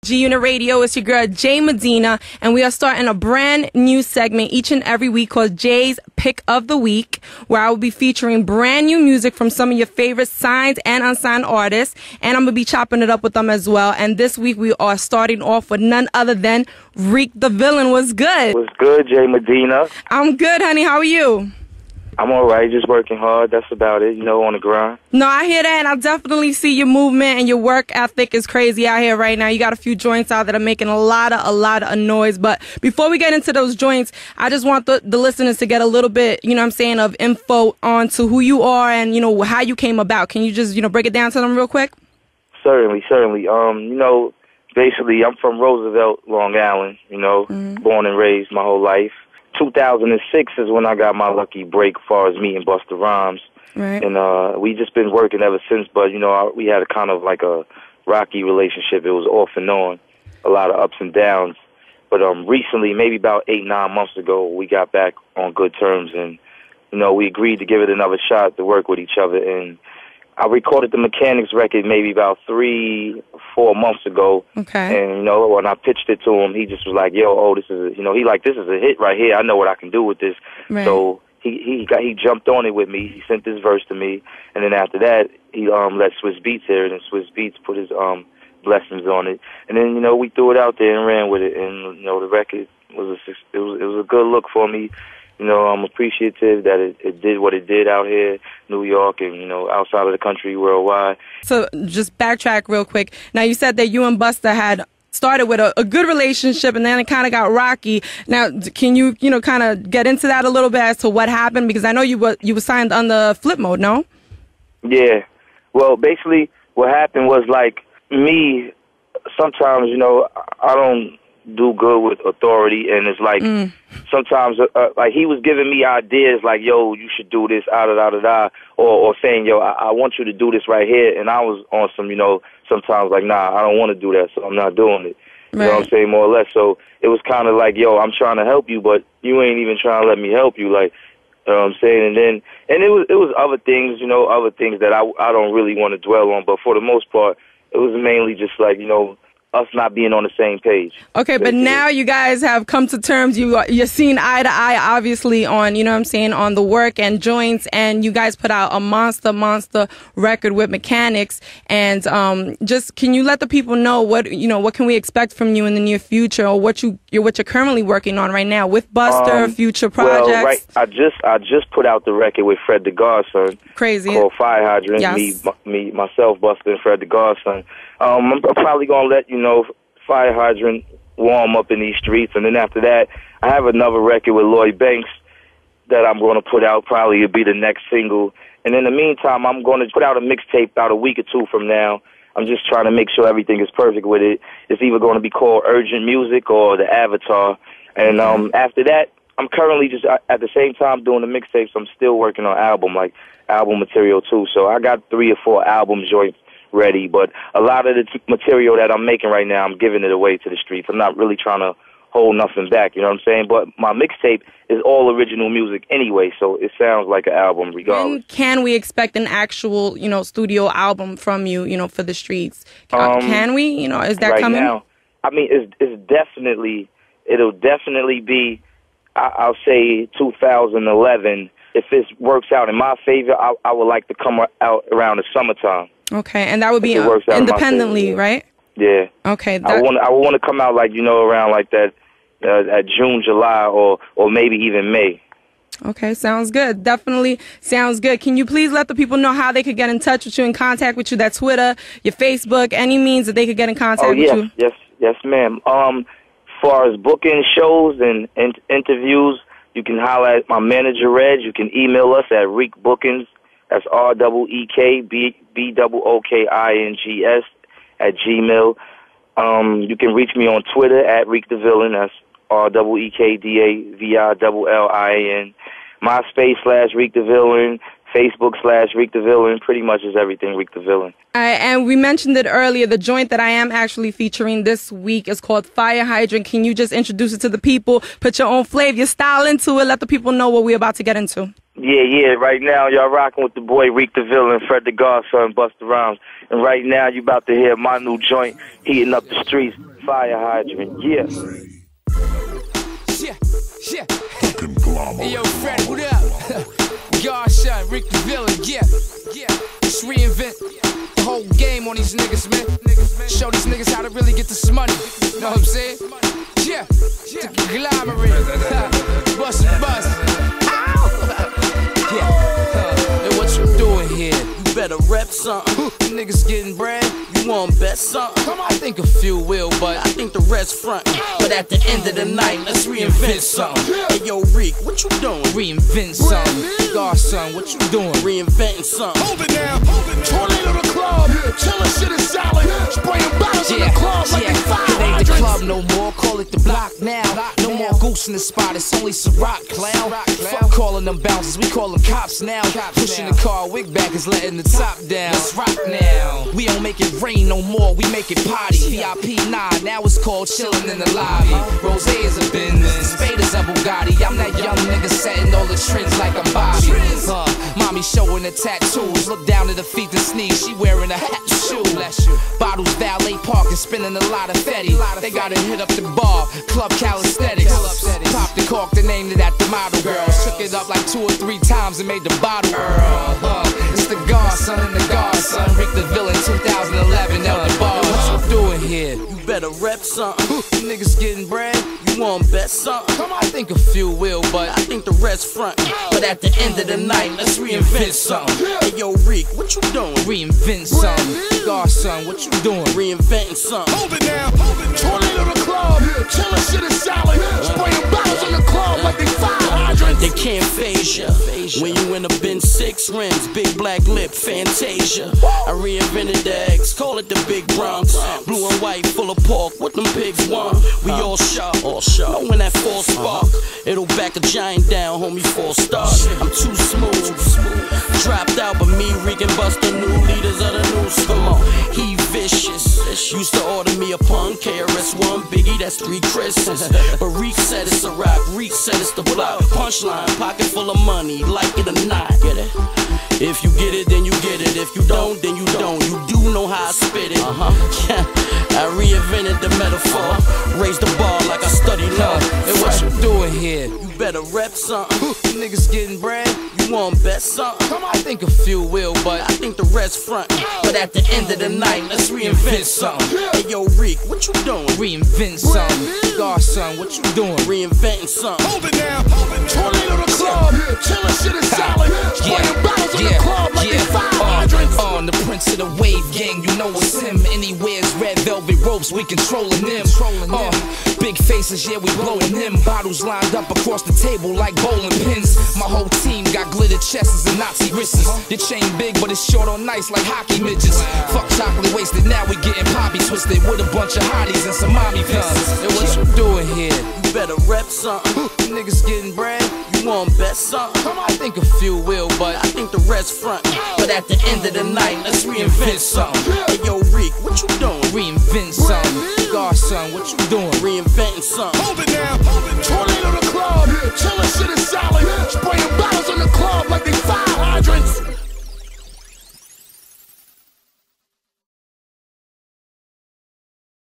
G-Unit Radio, it's your girl Jay Medina, and we are starting a brand new segment each and every week called Jay's Pick of the Week, where I will be featuring brand new music from some of your favorite signed and unsigned artists, and I'm going to be chopping it up with them as well. And this week we are starting off with none other than ReekDaVillian. What's good? What's good, Jay Medina? I'm good, honey. How are you? I'm all right, just working hard. That's about it, on the grind. No, I hear that, and I definitely see your movement and your work ethic is crazy out here right now. You got a few joints out that are making a lot of noise. But before we get into those joints, I just want the listeners to get a little bit, of info on to who you are and, how you came about. Can you just, break it down to them real quick? Certainly. Basically, I'm from Roosevelt, Long Island, born and raised my whole life. 2006 is when I got my lucky break as far as meeting Busta Rhymes. Right. And we just been working ever since, but, we had a kind of like a rocky relationship. It was off and on, a lot of ups and downs. But recently, maybe about 8-9 months ago, we got back on good terms, and, we agreed to give it another shot to work with each other. And I recorded the Mechanics record maybe about 3-4 months ago. Okay. And, when I pitched it to him, he just was like, this is this is a hit right here. I know what I can do with this. Right. So he jumped on it with me. He sent this verse to me. And then after that, he let Swiss Beats hear it, and Swiss Beats put his blessings on it. And then, we threw it out there and ran with it. And, the record was it was a good look for me. I'm appreciative that it did what it did out here, New York, and, outside of the country, worldwide. So just backtrack real quick. Now, you said that you and Busta had started with a good relationship, and then it kind of got rocky. Now, can you, kind of get into that a little bit as to what happened? Because I know you were signed on the flip mode, no? Yeah. Well, basically, what happened was, me, sometimes, I don't do good with authority, and it's like sometimes he was giving me ideas like, yo, you should do this, or saying, yo, I want you to do this right here, and I was on some, sometimes like, nah, I don't want to do that, so I'm not doing it. You know what I'm saying, more or less. So it was kind of like, yo, I'm trying to help you, but you ain't even trying to let me help you, like, you know what I'm saying? And it was other things, other things that I don't really want to dwell on, but for the most part, it was mainly just like, us not being on the same page. Okay, but now you guys have come to terms. You're seeing eye to eye, obviously, on, on the work and joints, and you guys put out a monster record with Mechanics. And just can you let the people know what can we expect from you in the near future, or what you're currently working on right now with Busta, future projects? Well, right, I just put out the record with Fred the Godson. Crazy. Called Fire Hydrant. Yes. Me, myself, Busta, and Fred the Godson. I'm probably gonna let Fire Hydrant warm up in these streets, and then after that, I have another record with Lloyd Banks that I'm gonna put out. Probably it'll be the next single, and in the meantime, I'm gonna put out a mixtape about a week or two from now. I'm just trying to make sure everything is perfect with it. It's either going to be called Urgent Music or The Avatar, and after that, I'm currently just at the same time doing the mixtapes. I'm still working on album material too. So I got 3 or 4 album joints ready, but a lot of the material that I'm making right now, I'm giving it away to the streets. I'm not really trying to hold nothing back, you know what I'm saying? But my mixtape is all original music anyway, so it sounds like an album regardless. When can we expect an actual, studio album from you, for the streets? Can we? Is that right coming? Now, I mean, it'll definitely be, I'll say 2011. If this works out in my favor, I would like to come out around the summertime. Okay, and that would be independently, right? Yeah. Okay. I want to come out around like that, at June, July, or maybe even May. Okay, sounds good. Definitely sounds good. Can you please let the people know how they could get in touch with you, in contact with you? That Twitter, your Facebook, any means that they could get in contact with you? Yes, ma'am. As far as booking shows and interviews, you can holler at my manager, Reg. You can email us at ReekBookings. That's ReekBookings @gmail. You can reach me on Twitter at ReekDaVillian. That's ReekDaVillian. MySpace /ReekDaVillian. Facebook /ReekDaVillian. Pretty much is everything ReekDaVillian. And we mentioned it earlier. The joint that I am actually featuring this week is called Fire Hydrant. Can you just introduce it to the people? Put your own flavor, your style into it. Let the people know what we're about to get into. Yeah. Right now, y'all rocking with the boy ReekDaVillian, Fred the Godson, Busta Rhymes. And right now, you about to hear my new joint heating up the streets. Fire Hydrant, yeah. Yeah. Hey, yo, Fred, what up? Godson, ReekDaVillian, yeah. Let's reinvent the whole game on these niggas, man. Show these niggas how to really get this money. Know what I'm saying? Yeah. The conglomerate. Bust. Yeah. Hey, what you doing here? You better rep something. Niggas getting bread. You want bet something? I think a few will, but I think the rest front. But at the end of the night, let's reinvent something. Hey, yo, Reek, what you doing? Reinvent something. Godson, what you doing? Reinventing something. Hold it now. Tornado the club. Chillin' shit is solid. Spraying bottles in the club like they fire It ain't the hydrants. club no more, call it the block now. No more goose in the spot, it's only Ciroc, clown. Fuck calling them bouncers, we call them cops now. Pushing the car, wig back is letting the top down. Let's rock now. We don't make it rain no more, we make it party. VIP, nah, now it's called chillin' in the lobby. Rose is a business, Spade is a Bugatti. I'm that young nigga setting all the trends like I'm Bobby. Mommy showing the tattoos, look down at her feet to sneeze, she wearing a hat and shoe. Bottles valet parking, spinning a lot of fetty. They gotta hit up the bar, club calisthenics. Pop the cork, they named it after model girls. Shook it up like 2 or 3 times and made the bottle earl. It's the Godson and the Godson, ReekDaVillian 2011 at the bar. What you doing here? You better rep something. Niggas getting bread. You want bet something? I think a few will, but I think the rest front. But at the end of the night, let's reinvent something. Hey, yo, Reek, what you doing? Reinvent something. Godson, what you doing? Reinventing something. Hold it now. Tornado the club. Chillin' shit is solid. Spraying bottles in the club like they fire hydrants. They can't phase ya when you in a bin 6 rims, big black lip, Fantasia. I reinvented the X, call it the Big Bronx. Blue and white, full of pork, what them pigs want. We all sharp, know when that false spark, it'll back a giant down, homie, 4 stars. I'm too smooth, dropped out, but me, Reek and Busta, new leaders of the new school. He vicious, used to order me a pun, KRS-One, Biggie, that's 3 Chris's. But Reek said it's a rock, Reek said it's the block. Punchline, pocket full of money, like it or not, get it? If you get it, then you get it. If you don't, then you don't. You do know how I spit it. I reinvented the metaphor, raised the bar like I studied law. Hey, what you doing here? You better rep something. Niggas getting bread. You want bet something? I think a few will, but I think the rest front. But at the end of the night, let's reinvent something. Hey, yo, Reek, what you doing? Reinvent something. Godson, what you doing? Reinventing something. Hold it now. Tornado the club. Chillin' shit is solid. Spraying bottles in the club like they fire hydrants. On the Prince of the Wave gang, you know it's him. Anywhere's red velvet ropes, we controlling them. Big faces, yeah, we blowing them. Bottles lined up across the table like bowling pins. My whole team got glitter chests and Nazi wrists. Your chain big, but it's short on nice like hockey midgets. Fuck chocolate wasted, now we getting poppy twisted with a bunch of hotties and some mommy pisses. Hey, what you doing here? You better rep something. Niggas getting bread. You want bet something? I think a few will, but I think the rest front. But at the end of the night, let's reinvent something. Hey, yo, Reek, what you doing? Reinvent something. Godson, what you doing? Reinventing something. Hold it now.